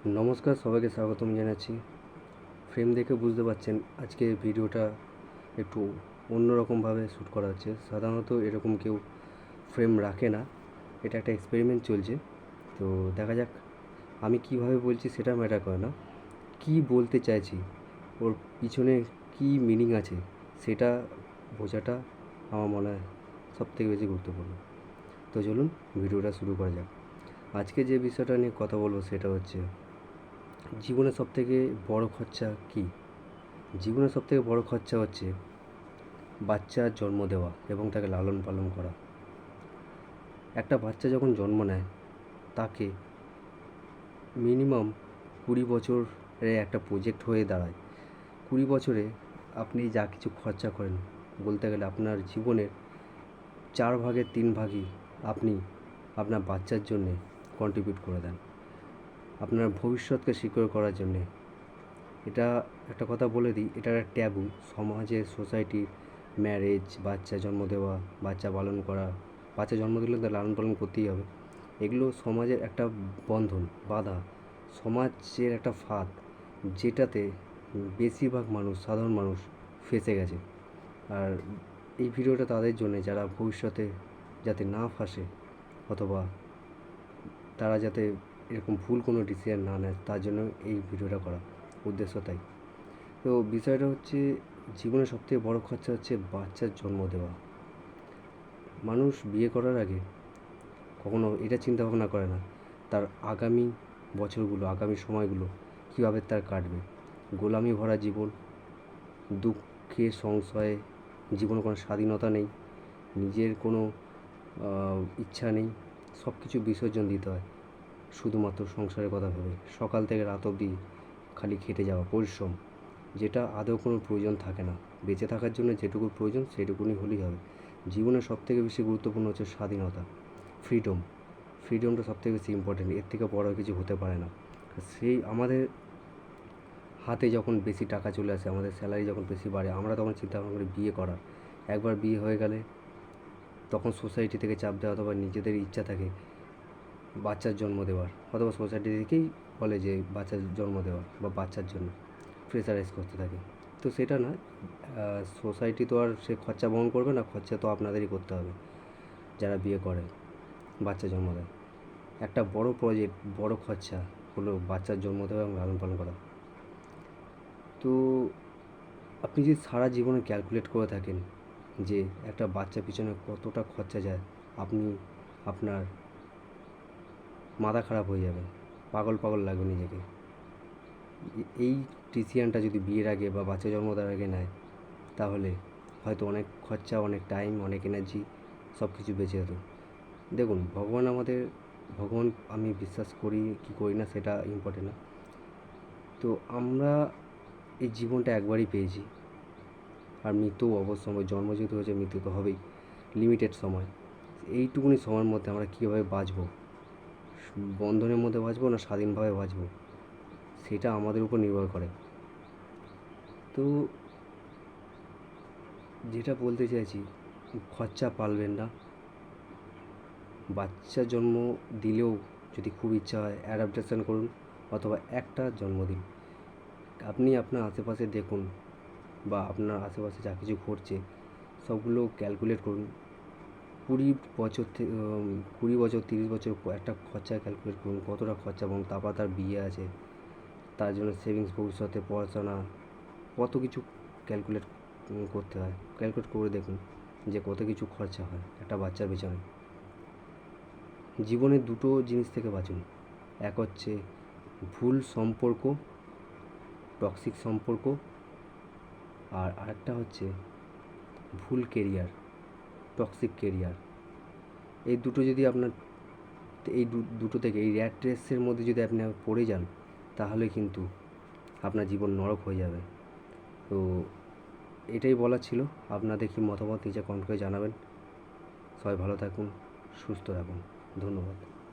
নমস্কার, সবাইকে স্বাগতম জানাচ্ছি। ফ্রেম দেখে বুঝতে পারছেন আজকে ভিডিওটা একটু অন্যরকমভাবে শ্যুট করা হচ্ছে। সাধারণত এরকম কেউ ফ্রেম রাখে না, এটা একটা এক্সপেরিমেন্ট চলছে। তো দেখা যাক আমি কিভাবে বলছি সেটা ম্যাটার করে না, কি বলতে চাইছি, ওর পিছনে কি মিনিং আছে সেটা বোঝাটা আমার মনে হয় সবথেকে বেশি গুরুত্বপূর্ণ। তো চলুন ভিডিওটা শুরু করা যাক। আজকে যে বিষয়টা নিয়ে কথা বলবো সেটা হচ্ছে জীবনে সবথেকে বড় খরচা কী। জীবনের সবথেকে বড় খরচা হচ্ছে বাচ্চার জন্ম দেওয়া এবং তাকে লালন পালন করা। একটা বাচ্চা যখন জন্ম নেয় তাকে মিনিমাম 20 বছরে একটা প্রজেক্ট হয়ে দাঁড়ায়। 20 বছরে আপনি যা কিছু খরচা করেন, বলতে গেলে আপনার জীবনের 4/3 আপনি আপনার বাচ্চার জন্যে কন্ট্রিবিউট করে দেন, আপনার ভবিষ্যৎকে সিকিউর করার জন্যে। এটা একটা কথা বলে দিই, এটা একটা ট্যাবু সমাজে, সোসাইটি। ম্যারেজ, বাচ্চা জন্ম দেওয়া, বাচ্চা পালন করা, বাচ্চা জন্ম দিলে তার লালন পালন করতেই হবে, এগুলো সমাজের একটা বন্ধন, বাধা, সমাজের একটা ফাঁদ, যেটাতে বেশিরভাগ মানুষ, সাধারণ মানুষ ফেঁসে গেছে। আর এই ভিডিওটা তাদের জন্যে যারা ভবিষ্যতে যাতে না ফাঁসে, অথবা তারা যাতে এরকম ভুল কোনো ডিসিশন না নেয়, তার জন্য এই ভিডিওটা করা, উদ্দেশ্য তাই। তো বিষয়টা হচ্ছে জীবনের সবথেকে বড় খরচা হচ্ছে বাচ্চার জন্ম দেওয়া। মানুষ বিয়ে করার আগে কখনো এটা চিন্তা ভাবনা করে না তার আগামী বছরগুলো, আগামী সময়গুলো কীভাবে তার কাটবে। গোলামি ভরা জীবন, দুঃখে সংশয়ে, জীবনে কোনো স্বাধীনতা নেই, নিজের কোনো ইচ্ছা নেই, সব কিছু বিসর্জন দিতে হয় শুধুমাত্র সংসারের কথা ভেবে। সকাল থেকে রাত অবধি খালি খেটে যাওয়া, পরিশ্রম, যেটা আদৌ কোনো প্রয়োজন থাকে না। বেঁচে থাকার জন্য যেটুকু প্রয়োজন সেটুকুনি হলেই হবে। জীবনের সবথেকে বেশি গুরুত্বপূর্ণ হচ্ছে স্বাধীনতা, ফ্রিডম। ফ্রিডমটা সবথেকে বেশি ইম্পর্টেন্ট, এর থেকে বড় কিছু হতে পারে না। সেই আমাদের হাতে যখন বেশি টাকা চলে আসে, আমাদের স্যালারি যখন বেশি বাড়ে, আমরা তখন চিন্তা ভাবনা করি বিয়ে করার। একবার বিয়ে হয়ে গেলে তখন সোসাইটি থেকে চাপ দেওয়া, অথবা নিজেদের ইচ্ছা থাকে বাচ্চার জন্ম দেওয়ার, অথবা সোসাইটি থেকেই বলে যে বাচ্চার জন্ম দেওয়ার বা বাচ্চার জন্য প্রেসারাইজ করতে থাকে। তো সেটা না, সোসাইটি তো আর সে খরচা বহন করবে না, খরচা তো আপনাদেরই করতে হবে যারা বিয়ে করে, বাচ্চা জন্ম দেয়। একটা বড় প্রজেক্ট, বড় খরচা হলো বাচ্চার জন্ম দেওয়া এবং লালন পালন করা। তো আপনি যদি সারা জীবনে ক্যালকুলেট করে থাকেন যে একটা বাচ্চা পিছনে কতটা খরচা যায়, আপনি আপনার মাথা খারাপ হয়ে যাবে, পাগল পাগল লাগবে নিজেকে। এই ডিসিশানটা যদি বিয়ের আগে বা বাচ্চা জন্ম দেওয়ার আগে নেয়, তাহলে হয়তো অনেক খরচা, অনেক টাইম, অনেক এনার্জি, সব কিছু বেঁচে যেত। দেখুন, ভগবান আমি বিশ্বাস করি কি করি না সেটা ইম্পর্টেন্ট না। তো আমরা এই জীবনটা একবারই পেয়েছি, আর মৃত্যু অবশ্যই। জন্ম যেহেতু হয়েছে, মৃত্যু তো হবেই, লিমিটেড সময়। এইটুকুনি সময়ের মধ্যে আমরা কীভাবে বাঁচবো, বন্ধনের মধ্যে বাঁচবো না স্বাধীনভাবে বাঁচবো, সেটা আমাদের উপর নির্ভর করে। তো যেটা বলতে চাইছি, খরচা পালবেন না। বাচ্চা জন্ম দিলেও যদি খুব ইচ্ছা হয় অ্যাডাপ্টেশন করুন, অথবা একটা জন্ম দিন। আপনি আপনার আশেপাশে দেখুন, বা আপনার আশেপাশে যা কিছু ঘটছে সবগুলো ক্যালকুলেট করুন। 20 বছর থেকে 20 বছর, 30 বছর একটা খরচা ক্যালকুলেট করুন কতটা খরচা, এবং তারপর তার বিয়ে আছে, তার জন্য সেভিংস, ভবিষ্যতে পড়াশোনা, কত কিছু ক্যালকুলেট করতে হয়। ক্যালকুলেট করে দেখুন যে কত কিছু খরচা হয় একটা বাচ্চার পেছনে। জীবনে দুটো জিনিস থেকে বাঁচুন, এক হচ্ছে ভুল সম্পর্ক, টক্সিক সম্পর্ক, আর আরেকটা হচ্ছে ভুল কেরিয়ার, টক্সিক কেরিয়ার। এই দুটো যদি আপনার, এই দুটো থেকে, এই র্যাট রেসের মধ্যে যদি আপনি পড়ে যান, তাহলে কিন্তু আপনার জীবন নরক হয়ে যাবে। তো এটাই বলার ছিল। আপনাদের কি মতামত নিচে কমেন্ট করে জানাবেন। সবাই ভালো থাকুন, সুস্থ থাকুন, ধন্যবাদ।